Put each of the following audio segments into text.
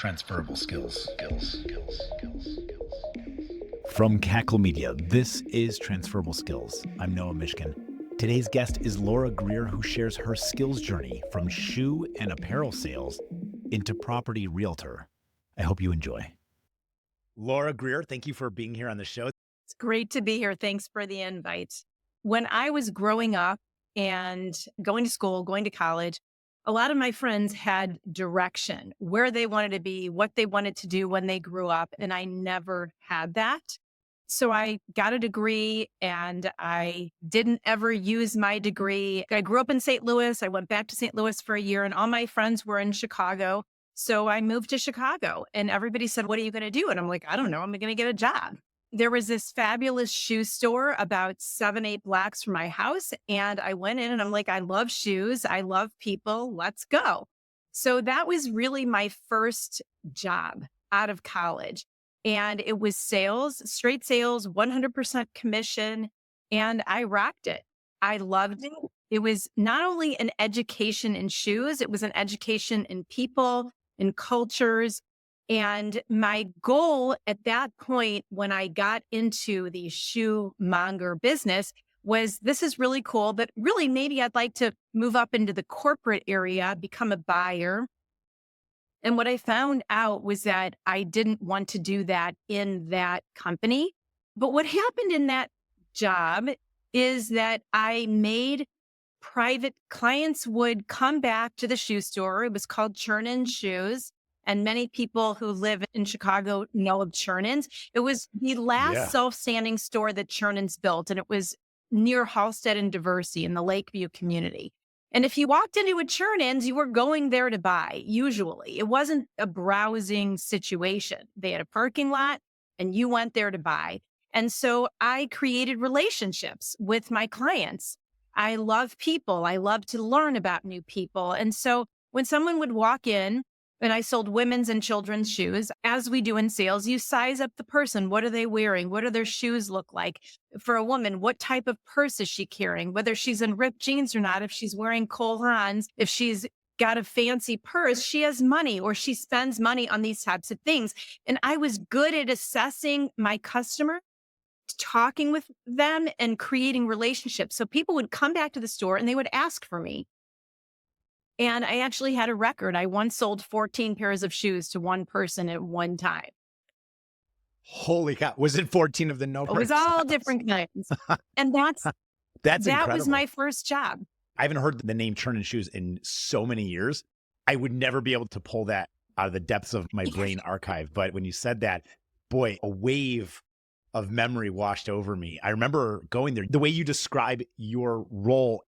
transferable skills. From Cackle Media, this is Transferable Skills. I'm Noah Mishkin. Today's guest is Laura Greer, who shares her skills journey from shoe and apparel sales into property realtor. I hope you enjoy. Laura Greer, thank you for being here on the show. It's great to be here. Thanks for the invite. When I was growing up and going to school, going to college, a lot of my friends had direction, where they wanted to be, what they wanted to do when they grew up, and I never had that. So I got a degree and I didn't ever use my degree. I grew up in St. Louis. I went back to St. Louis for a year and all my friends were in Chicago. So I moved to Chicago and everybody said, "What are you going to do?" And I'm like, "I don't know. I'm going to get a job." There was this fabulous shoe store about 7-8 blocks from my house. And I went in and I'm like, I love shoes. I love people. Let's go. So that was really my first job out of college. And it was sales, straight sales, 100% commission. And I rocked it. I loved it. It was not only an education in shoes, it was an education in people, in cultures. And my goal at that point, when I got into the shoe monger business, was this is really cool, but really maybe I'd like to move up into the corporate area, become a buyer. And what I found out was that I didn't want to do that in that company. But what happened in that job is that I made private clients would come back to the shoe store. It was called Churn Shoes. And many people who live in Chicago know of Churn-ins. It was the last self-standing store that Churn-ins built, and it was near Halstead and Diversey in the Lakeview community. And if you walked into a Churn-ins, you were going there to buy, usually. It wasn't a browsing situation. They had a parking lot, and you went there to buy. And so I created relationships with my clients. I love people. I love to learn about new people. And so when someone would walk in, and I sold women's and children's shoes. As we do in sales, you size up the person. What are they wearing? What do their shoes look like? For a woman, what type of purse is she carrying? Whether she's in ripped jeans or not, if she's wearing Cole Haans, if she's got a fancy purse, she has money or she spends money on these types of things. And I was good at assessing my customer, talking with them and creating relationships. So people would come back to the store and they would ask for me. And I actually had a record. I once sold 14 pairs of shoes to one person at one time. Holy cow. Was it 14 of the no? It was all different kinds. And that incredible. was my first job. I haven't heard the name Churn Shoes in so many years. I would never be able to pull that out of the depths of my brain archive. But when you said that, boy, a wave of memory washed over me. I remember going there. The way you describe your role,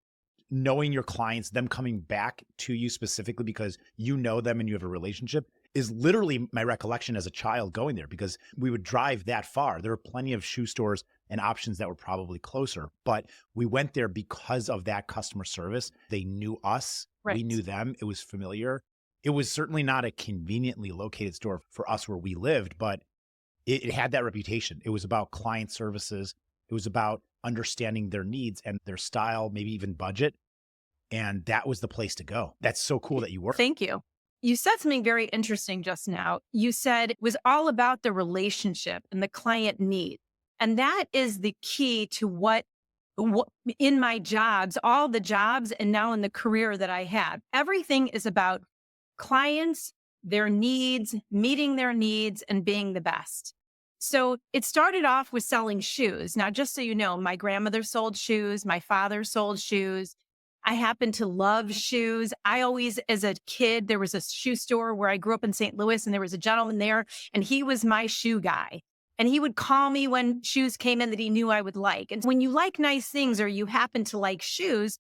knowing your clients, them coming back to you specifically because you know them and you have a relationship, is literally my recollection as a child going there, because we would drive that far. There were plenty of shoe stores and options that were probably closer, but we went there because of that customer service. They knew us. Right. We knew them. It was familiar. It was certainly not a conveniently located store for us where we lived, but it had that reputation. It was about client services. It was about understanding their needs and their style, maybe even budget. And that was the place to go. That's so cool that you were. Thank you. You said something very interesting just now. You said it was all about the relationship and the client need. And that is the key to what in my jobs, all the jobs, and now in the career that I have. Everything is about clients, their needs, meeting their needs, and being the best. So it started off with selling shoes. Now, just so you know, my grandmother sold shoes. My father sold shoes. I happen to love shoes. I always, as a kid, there was a shoe store where I grew up in St. Louis, and there was a gentleman there, and he was my shoe guy. And he would call me when shoes came in that he knew I would like. And when you like nice things or you happen to like shoes,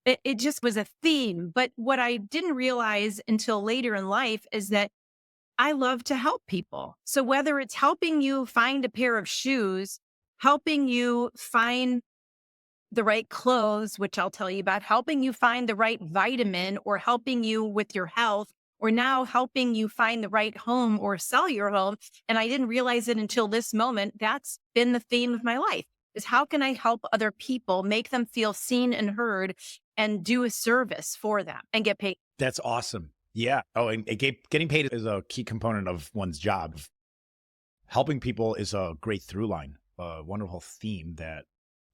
it just was a theme. But what I didn't realize until later in life is that I love to help people. So whether it's helping you find a pair of shoes, helping you find the right clothes, which I'll tell you about, helping you find the right vitamin, or helping you with your health, or now helping you find the right home or sell your home. And I didn't realize it until this moment. That's been the theme of my life, is how can I help other people, make them feel seen and heard, and do a service for them and get paid. That's awesome. Yeah. Oh, and getting paid is a key component of one's job. Helping people is a great through line, a wonderful theme that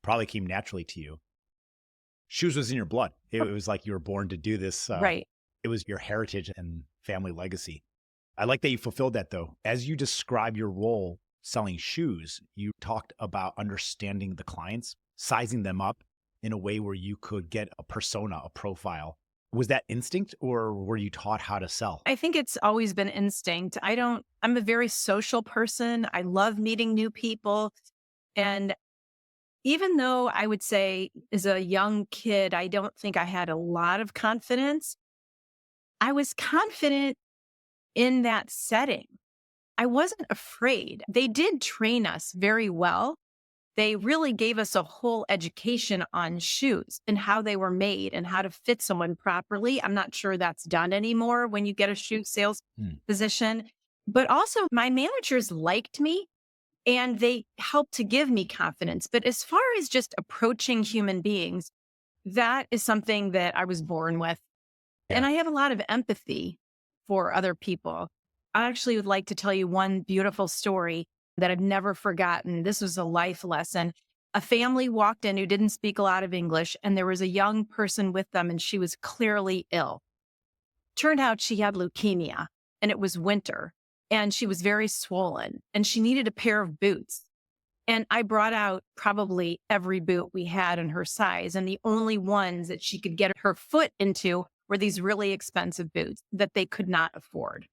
probably came naturally to you. Shoes was in your blood. It was like you were born to do this. Right. It was your heritage and family legacy. I like that you fulfilled that though. As you describe your role selling shoes, you talked about understanding the clients, sizing them up in a way where you could get a persona, a profile. Was that instinct or were you taught how to sell? I think it's always been instinct. I'm a very social person. I love meeting new people. And even though I would say as a young kid, I don't think I had a lot of confidence, I was confident in that setting. I wasn't afraid. They did train us very well. They really gave us a whole education on shoes and how they were made and how to fit someone properly. I'm not sure that's done anymore when you get a shoe sales Hmm. position. But also, my managers liked me and they helped to give me confidence. But as far as just approaching human beings, that is something that I was born with. And Yeah. I have a lot of empathy for other people. I actually would like to tell you one beautiful story that I've never forgotten. This was a life lesson. A family walked in who didn't speak a lot of English, and there was a young person with them, and she was clearly ill. Turned out she had leukemia, and it was winter, and she was very swollen, and she needed a pair of boots. And I brought out probably every boot we had in her size. And the only ones that she could get her foot into were these really expensive boots that they could not afford.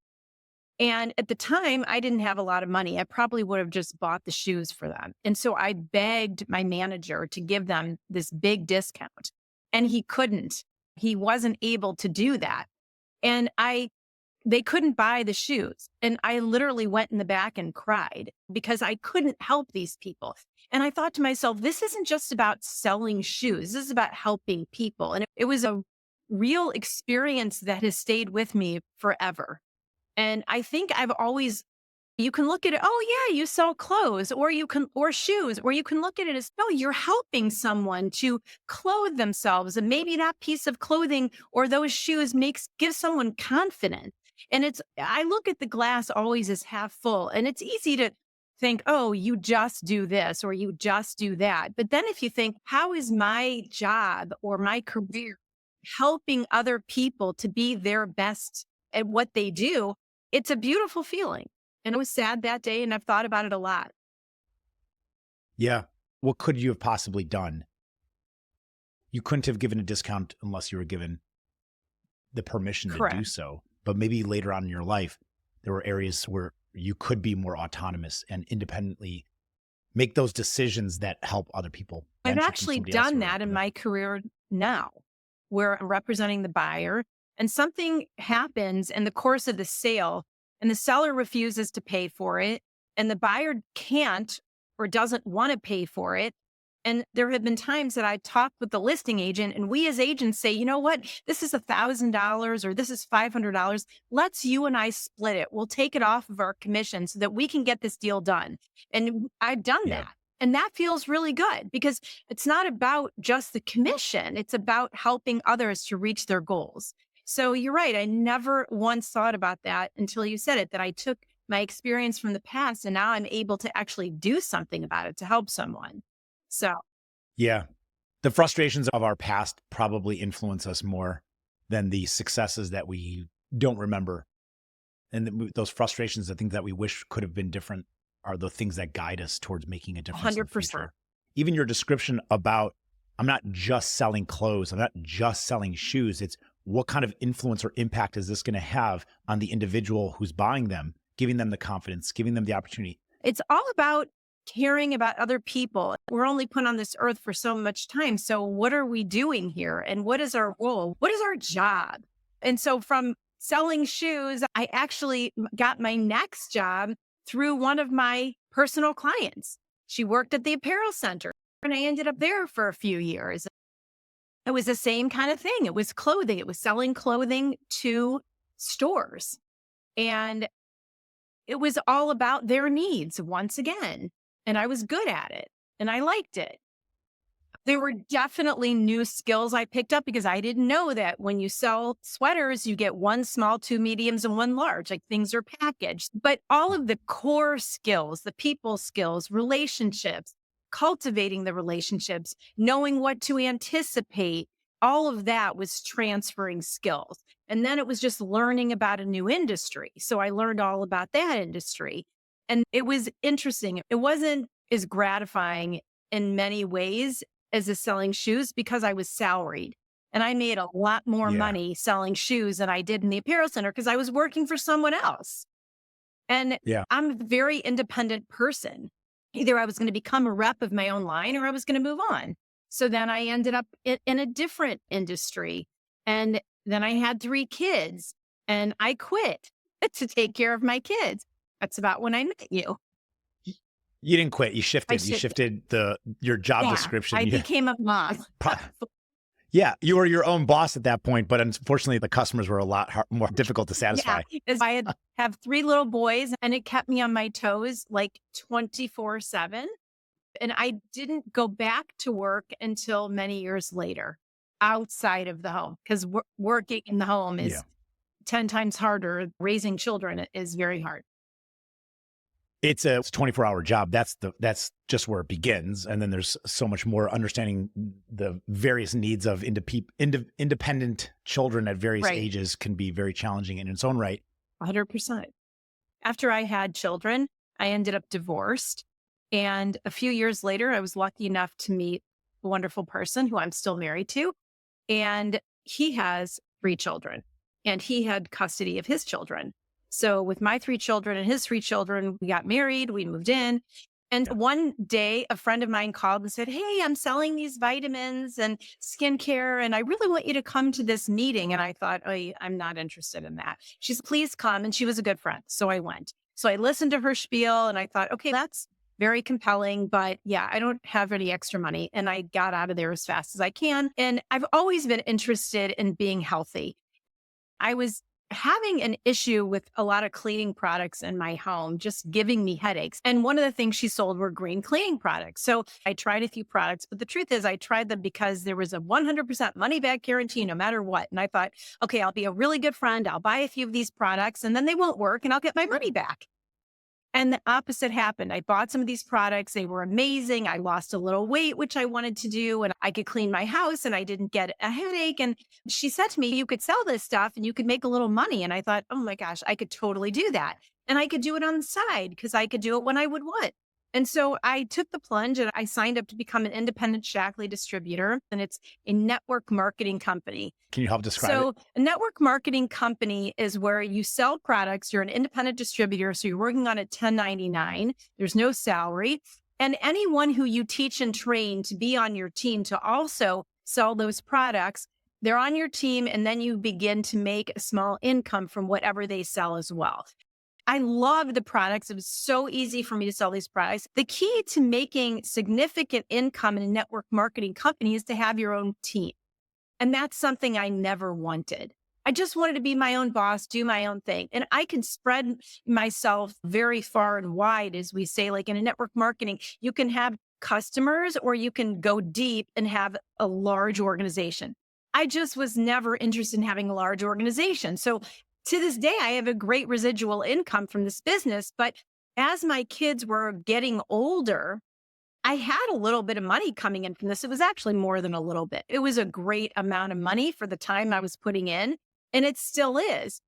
And at the time, I didn't have a lot of money. I probably would have just bought the shoes for them. And so I begged my manager to give them this big discount. And he couldn't. He wasn't able to do that. And they couldn't buy the shoes. And I literally went in the back and cried because I couldn't help these people. And I thought to myself, this isn't just about selling shoes. This is about helping people. And it was a real experience that has stayed with me forever. And I think I've always, you can look at it, oh yeah, you sell clothes or shoes, or you can look at it as, no, you're helping someone to clothe themselves. And maybe that piece of clothing or those shoes gives someone confidence. And I look at the glass always as half full, and it's easy to think, oh, you just do this or you just do that. But then if you think, how is my job or my career helping other people to be their best at what they do? It's a beautiful feeling. And I was sad that day, and I've thought about it a lot. Yeah. What could you have possibly done? You couldn't have given a discount unless you were given the permission to do Correct. so. But maybe later on in your life, there were areas where you could be more autonomous and independently make those decisions that help other people. I've Benefit from actually somebody else done or that in my career now, where I'm representing the buyer and something happens in the course of the sale and the seller refuses to pay for it and the buyer can't or doesn't want to pay for it. And there have been times that I talked with the listing agent and we as agents say, you know what, this is $1,000 or this is $500. Let's you and I split it. We'll take it off of our commission so that we can get this deal done. And I've done yeah. that. And that feels really good because it's not about just the commission. It's about helping others to reach their goals. So you're right. I never once thought about that until you said it, that I took my experience from the past and now I'm able to actually do something about it to help someone. So Yeah. The frustrations of our past probably influence us more than the successes that we don't remember. And those frustrations, the things that we wish could have been different, are the things that guide us towards making a difference in the 100%. future. Even your description about, I'm not just selling clothes, I'm not just selling shoes. It's what kind of influence or impact is this going to have on the individual who's buying them, giving them the confidence, giving them the opportunity. It's all about caring about other people. We're only put on this earth for so much time. So what are we doing here? And what is our role? What is our job? And so from selling shoes, I actually got my next job through one of my personal clients. She worked at the Apparel Center and I ended up there for a few years. It was the same kind of thing. It was clothing. It was selling clothing to stores. And it was all about their needs once again. And I was good at it and I liked it. There were definitely new skills I picked up because I didn't know that when you sell sweaters, you get one small, two mediums, and one large, like things are packaged. But all of the core skills, the people skills, relationships, cultivating the relationships, knowing what to anticipate, all of that was transferring skills. And then it was just learning about a new industry. So I learned all about that industry. And it was interesting. It wasn't as gratifying in many ways as a selling shoes because I was salaried. And I made a lot more Yeah. money selling shoes than I did in the apparel center because I was working for someone else. And Yeah. I'm a very independent person. Either I was going to become a rep of my own line or I was going to move on. So then I ended up in a different industry. And then I had three kids and I quit to take care of my kids. That's about when I met you. You didn't quit. You I shifted. You should, shifted your job yeah, I description. Yeah. became a mom. Pro- Yeah, you were your own boss at that point, but unfortunately, the customers were a lot more difficult to Yeah, satisfy. because I have three little boys and it kept me on my toes like 24/7. And I didn't go back to work until many years later outside of the home because working in the home Yeah. is 10 times harder. Raising children is very hard. It's a 24-hour job. That's just where it begins. And then there's so much more understanding the various needs of independent children at various Right. ages can be very challenging in its own right. 100%. After I had children, I ended up divorced. And a few years later, I was lucky enough to meet a wonderful person who I'm still married to. And he has three children and he had custody of his children. So with my three children and his three children, we got married, we moved in. And Yeah. one day a friend of mine called and said, "Hey, I'm selling these vitamins and skincare, and I really want you to come to this meeting." And I thought, "Oh, I'm not interested in that." She said, "Please come." And she was a good friend. So I went. So I listened to her spiel and I thought, okay, that's very compelling, but yeah, I don't have any extra money. And I got out of there as fast as I can. And I've always been interested in being healthy. I was having an issue with a lot of cleaning products in my home, just giving me headaches. And one of the things she sold were green cleaning products. So I tried a few products, but the truth is I tried them because there was a 100% money back guarantee no matter what. And I thought, okay, I'll be a really good friend. I'll buy a few of these products and then they won't work and I'll get my money back. And the opposite happened. I bought some of these products. They were amazing. I lost a little weight, which I wanted to do, and I could clean my house and I didn't get a headache. And she said to me, "You could sell this stuff and you could make a little money." And I thought, oh my gosh, I could totally do that. And I could do it on the side because I could do it when I would want. And so I took the plunge and I signed up to become an independent Shaklee distributor. And it's a network marketing company. Can you help describe So it? a network marketing company is where you sell products. You're an independent distributor. So you're working on a 1099. There's no salary. And anyone who you teach and train to be on your team to also sell those products, they're on your team. And then you begin to make a small income from whatever they sell as well. I loved the products. It was so easy for me to sell these products. The key to making significant income in a network marketing company is to have your own team. And that's something I never wanted. I just wanted to be my own boss, do my own thing. And I can spread myself very far and wide, as we say, like in a network marketing, you can have customers or you can go deep and have a large organization. I just was never interested in having a large organization. So to this day, I have a great residual income from this business. But as my kids were getting older, I had a little bit of money coming in from this. It was actually more than a little bit. It was a great amount of money for the time I was putting in, and it still is.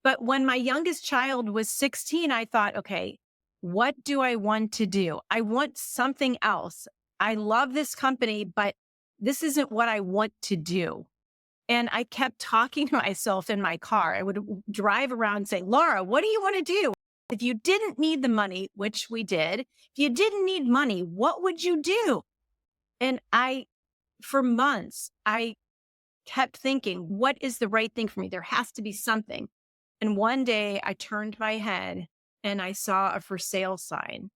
But when my youngest child was 16, I thought, okay, what do I want to do? I want something else. I love this company, but this isn't what I want to do. And I kept talking to myself in my car. I would drive around and say, "Laura, what do you want to do? If you didn't need the money," which we did, "if you didn't need money, what would you do?" And for months, I kept thinking, what is the right thing for me? There has to be something. And one day I turned my head and I saw a for sale sign.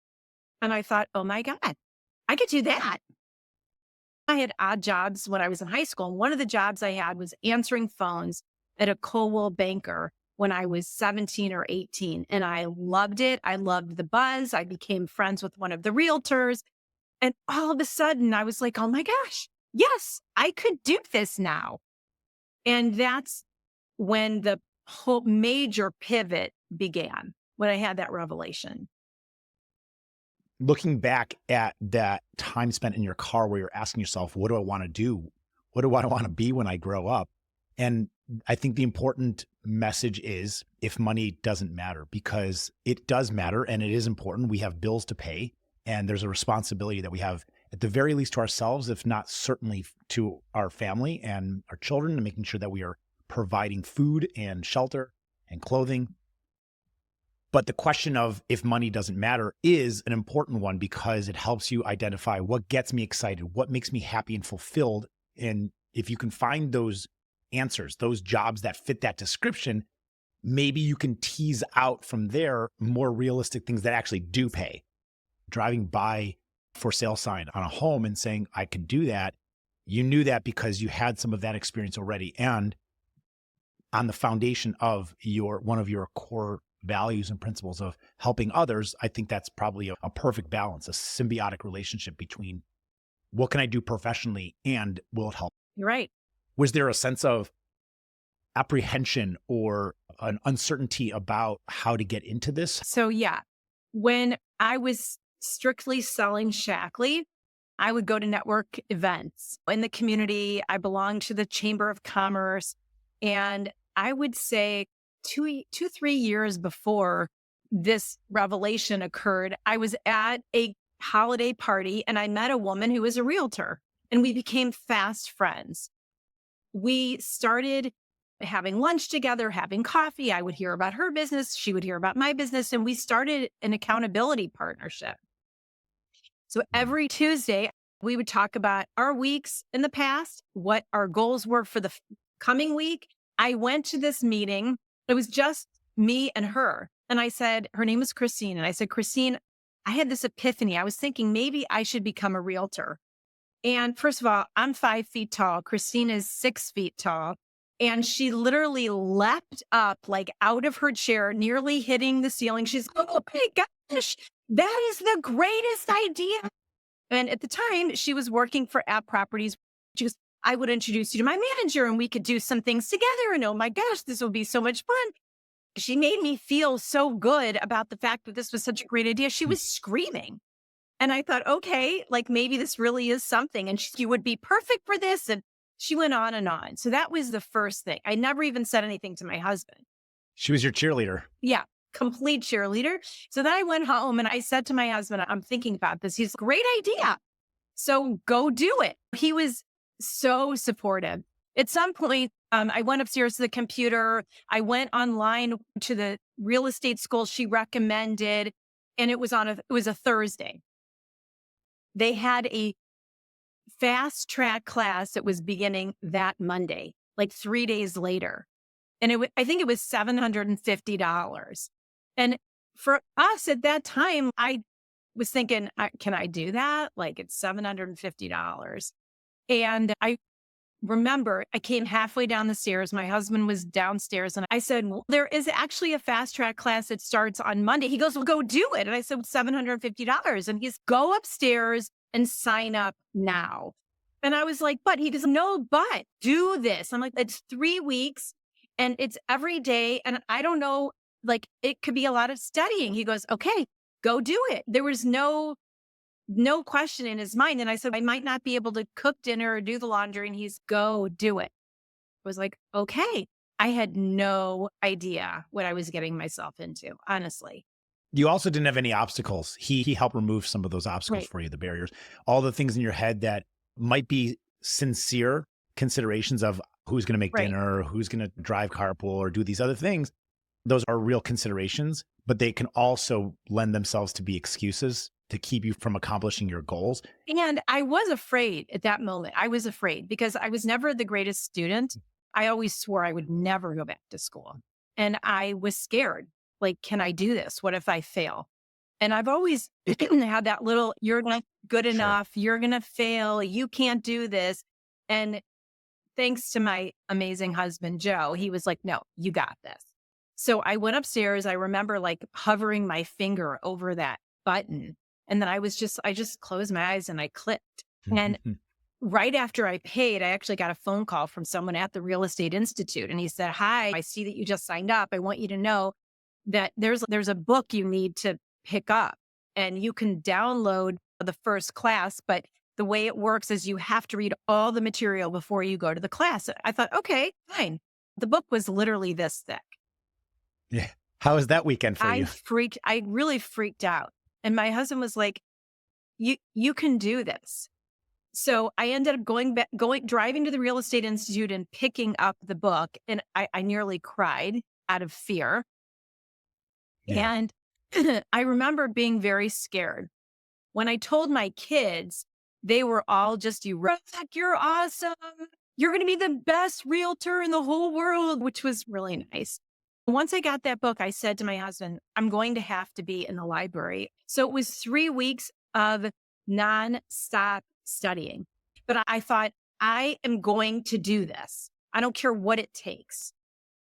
And I thought, oh my God, I could do that. I had odd jobs when I was in high school. And one of the jobs I had was answering phones at a Coldwell Banker when I was 17 or 18. And I loved it. I loved the buzz. I became friends with one of the realtors. And all of a sudden I was like, oh my gosh, yes, I could do this now. And that's when the whole major pivot began, when I had that revelation. Looking back at that time spent in your car where you're asking yourself, what do I want to do? What do I want to be when I grow up? And I think the important message is if money doesn't matter, because it does matter and it is important. We have bills to pay, and there's a responsibility that we have at the very least to ourselves, if not certainly to our family and our children, and making sure that we are providing food and shelter and clothing. But the question of if money doesn't matter is an important one because it helps you identify what gets me excited, what makes me happy and fulfilled. And if you can find those answers, those jobs that fit that description, maybe you can tease out from there more realistic things that actually do pay. Driving by for sale sign on a home and saying, I could do that. You knew that because you had some of that experience already. And on the foundation of one of your core values and principles of helping others, I think that's probably a perfect balance, a symbiotic relationship between what can I do professionally and will it help? You're right. Was there a sense of apprehension or an uncertainty about how to get into this? So, yeah, when I was strictly selling Shaklee, I would go to network events in the community. I belonged to the Chamber of Commerce. And I would say 3 years before this revelation occurred, I was at a holiday party and I met a woman who was a realtor and we became fast friends. We started having lunch together, having coffee. I would hear about her business. She would hear about my business. And we started an accountability partnership. So every Tuesday, we would talk about our weeks in the past, what our goals were for the coming week. I went to this meeting. It was just me and her. And I said, her name was Christine. And I said, Christine, I had this epiphany. I was thinking maybe I should become a realtor. And first of all, I'm 5 feet tall. Christine is 6 feet tall. And she literally leapt up like out of her chair, nearly hitting the ceiling. She's, oh my gosh, that is the greatest idea. And at the time, she was working for App Properties. She goes, I would introduce you to my manager and we could do some things together. And oh my gosh, this will be so much fun. She made me feel so good about the fact that this was such a great idea. She was screaming. And I thought, okay, like maybe this really is something. And you would be perfect for this. And she went on and on. So that was the first thing. I never even said anything to my husband. She was your cheerleader. Yeah, complete cheerleader. So then I went home and I said to my husband, I'm thinking about this. He's great idea. So go do it. He was so supportive. At some point, I went upstairs to the computer. I went online to the real estate school she recommended. And it was a Thursday. They had a fast track class that was beginning that Monday, like 3 days later. And I think it was $750. And for us at that time, I was thinking, can I do that? Like it's $750. And I remember I came halfway down the stairs. My husband was downstairs and I said, well, there is actually a fast track class that starts on Monday. He goes, well, go do it. And I said, $750. And he's go upstairs and sign up now. And I was like, but he goes, no, but do this. I'm like, it's 3 weeks and it's every day. And I don't know, like it could be a lot of studying. He goes, okay, go do it. There was no question in his mind. And I said, I might not be able to cook dinner or do the laundry. And he's go do it. I was like, okay. I had no idea what I was getting myself into, honestly. You also didn't have any obstacles. He helped remove some of those obstacles Right. for you, the barriers, all the things in your head that might be sincere considerations of who's going to make Right. dinner, who's going to drive carpool or do these other things. Those are real considerations, but they can also lend themselves to be excuses to keep you from accomplishing your goals. And I was afraid at that moment. I was afraid because I was never the greatest student. I always swore I would never go back to school. And I was scared. Like, can I do this? What if I fail? And I've always had that little, you're not good Sure. enough. You're going to fail. You can't do this. And thanks to my amazing husband, Joe, he was like, no, you got this. So I went upstairs. I remember like hovering my finger over that button And then I just closed my eyes and I clicked. And right after I paid, I actually got a phone call from someone at the Real Estate Institute. And he said, "Hi, I see that you just signed up. I want you to know that there's a book you need to pick up, and you can download the first class, but the way it works is you have to read all the material before you go to the class." I thought, okay, fine. The book was literally this thick. Yeah. How was that weekend for you? I really freaked out. And my husband was like, you can do this. So I ended up driving to the Real Estate Institute and picking up the book. And I nearly cried out of fear. Yeah. And I remember being very scared. When I told my kids, they were all just, "You rock, you're awesome. You're going to be the best realtor in the whole world," which was really nice. Once I got that book, I said to my husband, "I'm going to have to be in the library." So it was 3 weeks of nonstop studying. But I thought, I am going to do this. I don't care what it takes.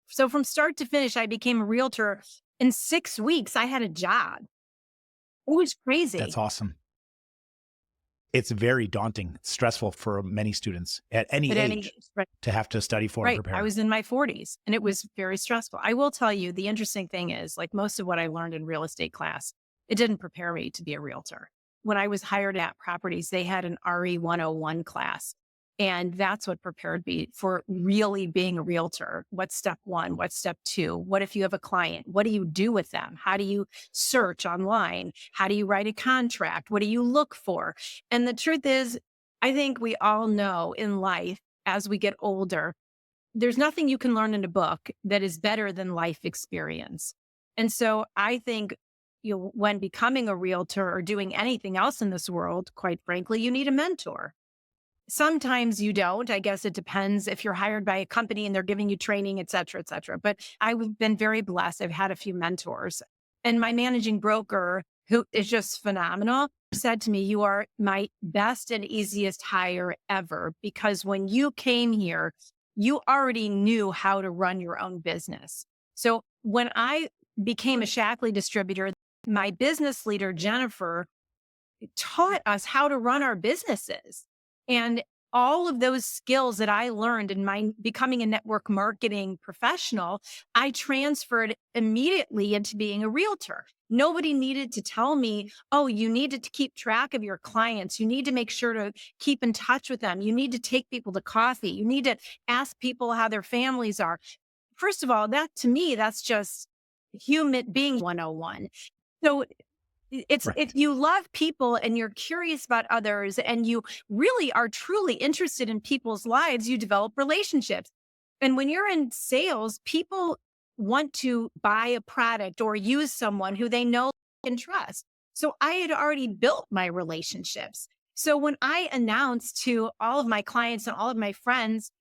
So from start to finish, I became a realtor. In 6 weeks, I had a job. It was crazy. That's awesome. It's very daunting, stressful for many students at any age right. to have to study for and Right. prepare. I was in my 40s and it was very stressful. I will tell you, the interesting thing is, like most of what I learned in real estate class, it didn't prepare me to be a realtor. When I was hired at properties, they had an RE 101 class. And that's what prepared me for really being a realtor. What's step one? What's step two? What if you have a client? What do you do with them? How do you search online? How do you write a contract? What do you look for? And the truth is, I think we all know in life, as we get older, there's nothing you can learn in a book that is better than life experience. And so I think, when becoming a realtor or doing anything else in this world, quite frankly, you need a mentor. Sometimes you don't. I guess it depends if you're hired by a company and they're giving you training, et cetera, et cetera. But I've been very blessed. I've had a few mentors. And my managing broker, who is just phenomenal, said to me, "You are my best and easiest hire ever, because when you came here, you already knew how to run your own business." So when I became a Shaklee distributor, my business leader, Jennifer, taught us how to run our businesses. And all of those skills that I learned in my becoming a network marketing professional, I transferred immediately into being a realtor. Nobody needed to tell me, "Oh, you needed to keep track of your clients. You need to make sure to keep in touch with them. You need to take people to coffee. You need to ask people how their families are." First of all, that to me, that's just human being 101. So Right. if you love people and you're curious about others and you really are truly interested in people's lives, you develop relationships. And when you're in sales, people want to buy a product or use someone who they know and trust. So I had already built my relationships. So when I announced to all of my clients and all of my friends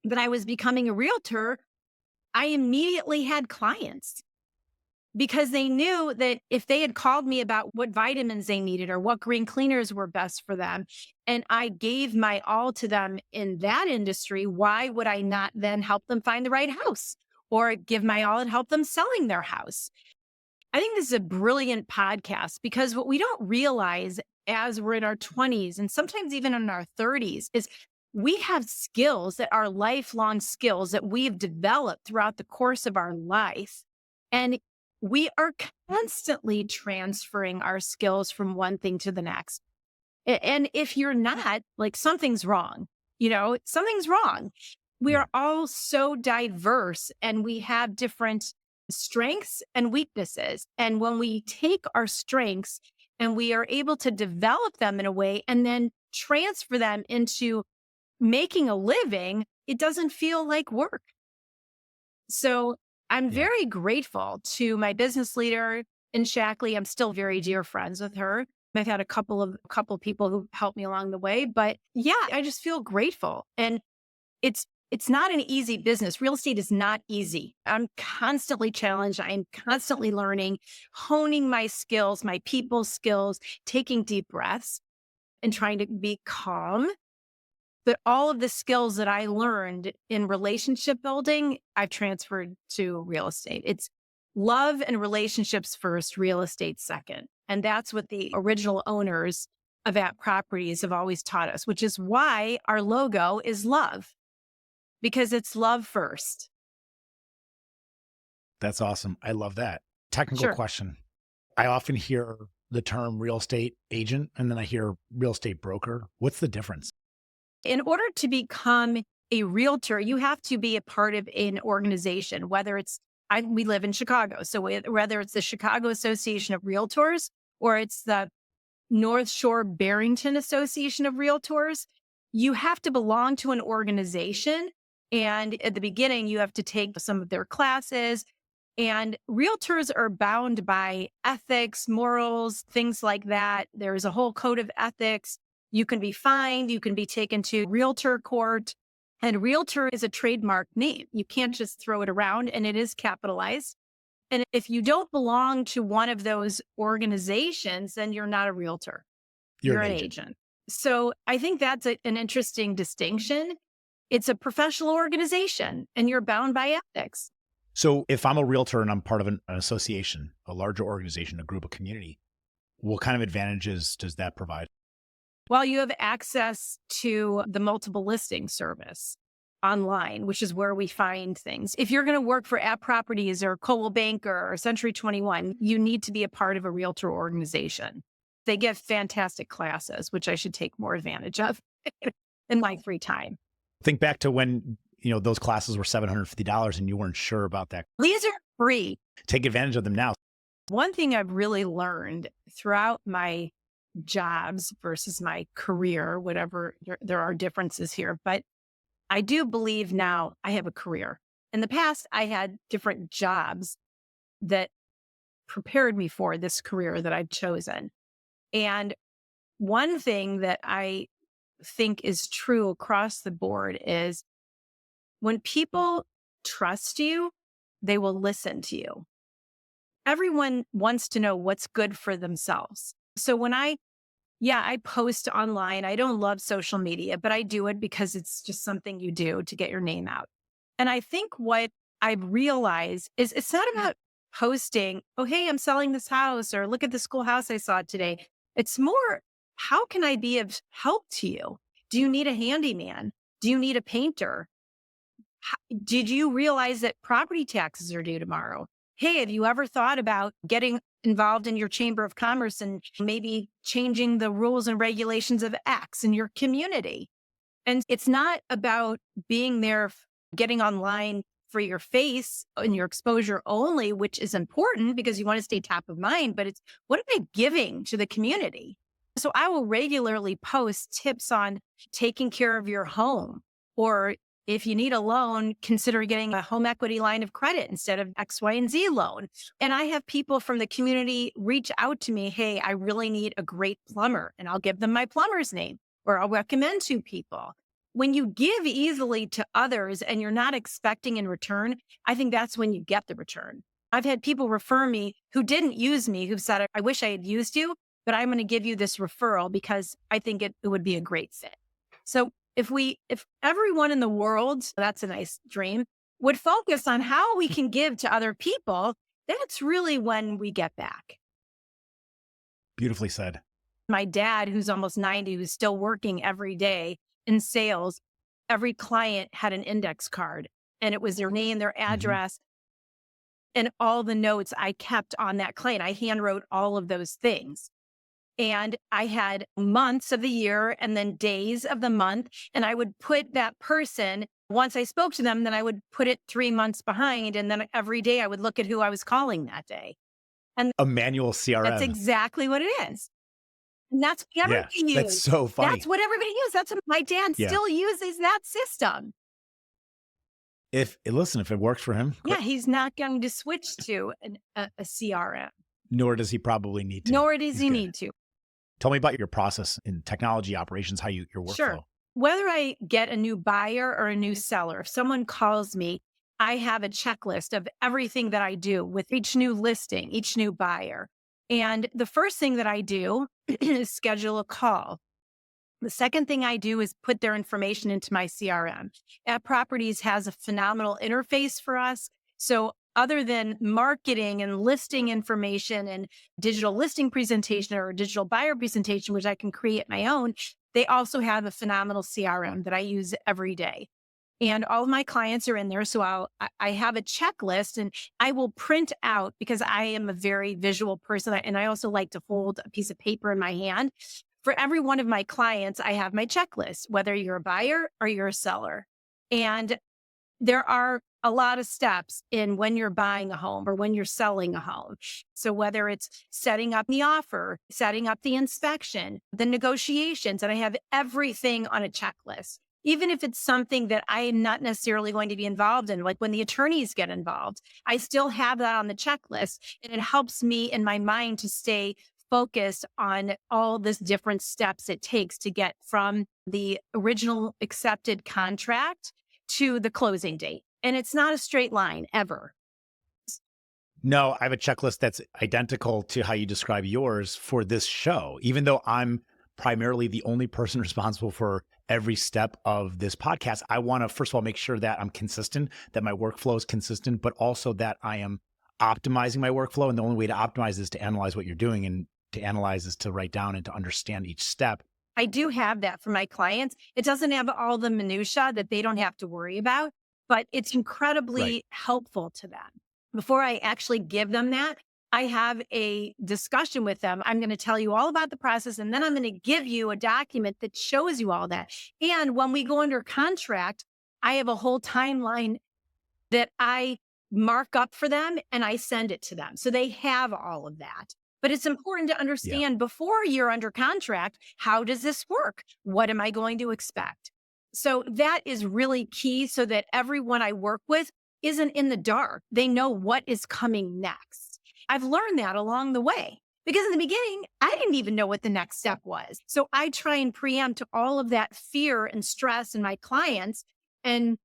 that I was becoming a realtor, I immediately had clients, because they knew that if they had called me about what vitamins they needed or what green cleaners were best for them, and I gave my all to them in that industry, why would I not then help them find the right house or give my all and help them selling their house? I think this is a brilliant podcast, because what we don't realize as we're in our 20s and sometimes even in our 30s is we have skills that are lifelong skills that we've developed throughout the course of our life. And we are constantly transferring our skills from one thing to the next. And if you're not, like, something's wrong, something's wrong. We Yeah. are all so diverse and we have different strengths and weaknesses. And when we take our strengths and we are able to develop them in a way and then transfer them into making a living, it doesn't feel like work. So I'm Yeah. very grateful to my business leader in Shaklee. I'm still very dear friends with her. I've had a couple people who helped me along the way, but yeah, I just feel grateful. And it's not an easy business. Real estate is not easy. I'm constantly challenged. I'm constantly learning, honing my skills, my people skills, taking deep breaths and trying to be calm. But all of the skills that I learned in relationship building, I've transferred to real estate. It's love and relationships first, real estate second. And that's what the original owners of App Properties have always taught us, which is why our logo is love, because it's love first. That's awesome. I love that. Technical Sure. question. I often hear the term real estate agent and then I hear real estate broker. What's the difference? In order to become a realtor, you have to be a part of an organization, whether it's, we live in Chicago. So whether it's the Chicago Association of Realtors or it's the North Shore Barrington Association of Realtors, you have to belong to an organization. And at the beginning, you have to take some of their classes. And realtors are bound by ethics, morals, things like that. There's a whole code of ethics. You can be fined, you can be taken to realtor court. And realtor is a trademark name. You can't just throw it around, and it is capitalized. And if you don't belong to one of those organizations, then you're not a realtor. You're You're an an agent. agent. So I think that's an interesting distinction. It's a professional organization and you're bound by ethics. So if I'm a realtor and I'm part of an association, a larger organization, a group, a community, what kind of advantages does that provide? Well, you have access to the multiple listing service online, which is where we find things. If you're going to work for App Properties or Coldwell Banker or Century 21, you need to be a part of a realtor organization. They give fantastic classes, which I should take more advantage of in my free time. Think back to when, those classes were $750 and you weren't sure about that. These are free. Take advantage of them now. One thing I've really learned throughout my jobs versus my career, whatever, there are differences here, but I do believe now I have a career. In the past, I had different jobs that prepared me for this career that I've chosen. And one thing that I think is true across the board is when people trust you, they will listen to you. Everyone wants to know what's good for themselves. So when I post online. I don't love social media, but I do it because it's just something you do to get your name out. And I think what I've realized is it's not about posting, oh, hey, I'm selling this house or look at the school house I saw today. It's more, how can I be of help to you? Do you need a handyman? Do you need a painter? Did you realize that property taxes are due tomorrow? Hey, have you ever thought about getting involved in your chamber of commerce and maybe changing the rules and regulations of X in your community? And it's not about being there, getting online for your face and your exposure only, which is important because you want to stay top of mind, but it's what am I giving to the community? So I will regularly post tips on taking care of your home, or if you need a loan, consider getting a home equity line of credit instead of X, Y, and Z loan. And I have people from the community reach out to me, hey, I really need a great plumber, and I'll give them my plumber's name, or I'll recommend two people. When you give easily to others and you're not expecting in return, I think that's when you get the return. I've had people refer me who didn't use me, who've said, I wish I had used you, but I'm going to give you this referral because I think it would be a great fit. So if everyone in the world, that's a nice dream, would focus on how we can give to other people, that's really when we get back. Beautifully said. My dad, who's almost 90, who's still working every day in sales, every client had an index card and it was their name, their address, and all the notes I kept on that client. I handwrote all of those things. And I had months of the year and then days of the month. And I would put that person, once I spoke to them, then I would put it 3 months behind. And then every day I would look at who I was calling that day. And A manual CRM. that's exactly what it is. And that's what everybody uses. That's so funny. That's what everybody uses. That's what my dad still uses that system. If it works for him. Yeah, he's not going to switch to a CRM. Nor does he probably need to. Nor does he need to. Tell me about your process in technology operations, how your workflow. Sure. Whether I get a new buyer or a new seller, if someone calls me, I have a checklist of everything that I do with each new listing, each new buyer. And the first thing that I do is schedule a call. The second thing I do is put their information into my CRM. App Properties has a phenomenal interface for us. So other than marketing and listing information and digital listing presentation or digital buyer presentation, which I can create my own, they also have a phenomenal CRM that I use every day. And all of my clients are in there. So I have a checklist and I will print out, because I am a very visual person. And I also like to hold a piece of paper in my hand. For every one of my clients, I have my checklist, whether you're a buyer or you're a seller. And there are a lot of steps in when you're buying a home or when you're selling a home. So whether it's setting up the offer, setting up the inspection, the negotiations, and I have everything on a checklist. Even if it's something that I am not necessarily going to be involved in, like when the attorneys get involved, I still have that on the checklist. And it helps me in my mind to stay focused on all this different steps it takes to get from the original accepted contract to the closing date. And it's not a straight line ever. No, I have a checklist that's identical to how you describe yours for this show, even though I'm primarily the only person responsible for every step of this podcast. I want to, first of all, make sure that I'm consistent, that my workflow is consistent, but also that I am optimizing my workflow. And the only way to optimize is to analyze what you're doing, and to analyze is to write down and to understand each step. I do have that for my clients. It doesn't have all the minutia that they don't have to worry about, but it's incredibly helpful to them. Before I actually give them that, I have a discussion with them. I'm going to tell you all about the process, and then I'm going to give you a document that shows you all that. And when we go under contract, I have a whole timeline that I mark up for them and I send it to them. So they have all of that. But it's important to understand before you're under contract, how does this work? What am I going to expect? So that is really key, so that everyone I work with isn't in the dark. They know what is coming next. I've learned that along the way, because in the beginning, I didn't even know what the next step was. So I try and preempt all of that fear and stress in my clients and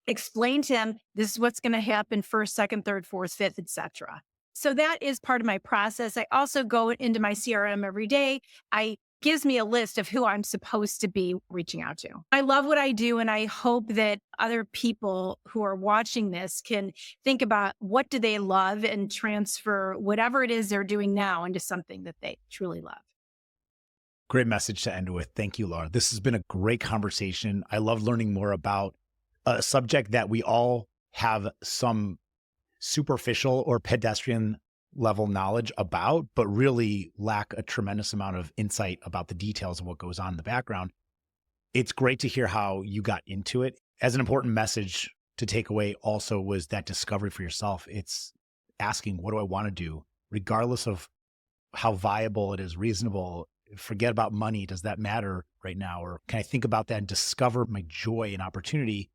explain to them, this is what's going to happen first, second, third, fourth, fifth, etc. So that is part of my process. I also go into my CRM every day. I gives me a list of who I'm supposed to be reaching out to. I love what I do, and I hope that other people who are watching this can think about what do they love and transfer whatever it is they're doing now into something that they truly love. Great message to end with. Thank you, Laura. This has been a great conversation. I love learning more about a subject that we all have some superficial or pedestrian level knowledge about, but really lack a tremendous amount of insight about the details of what goes on in the background. It's great to hear how you got into it. As an important message to take away also was that discovery for yourself. It's asking, what do I want to do? Regardless of how viable it is, reasonable, forget about money. Does that matter right now? Or can I think about that and discover my joy and opportunity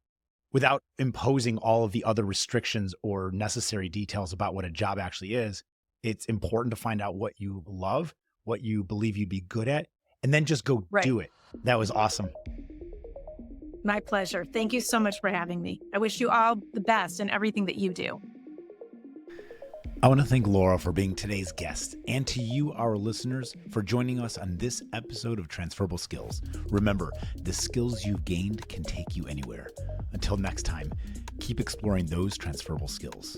without imposing all of the other restrictions or necessary details about what a job actually is? It's important to find out what you love, what you believe you'd be good at, and then just go do it. That was awesome. My pleasure. Thank you so much for having me. I wish you all the best in everything that you do. I want to thank Laura for being today's guest, and to you, our listeners, for joining us on this episode of Transferable Skills. Remember, the skills you've gained can take you anywhere. Until next time, keep exploring those transferable skills.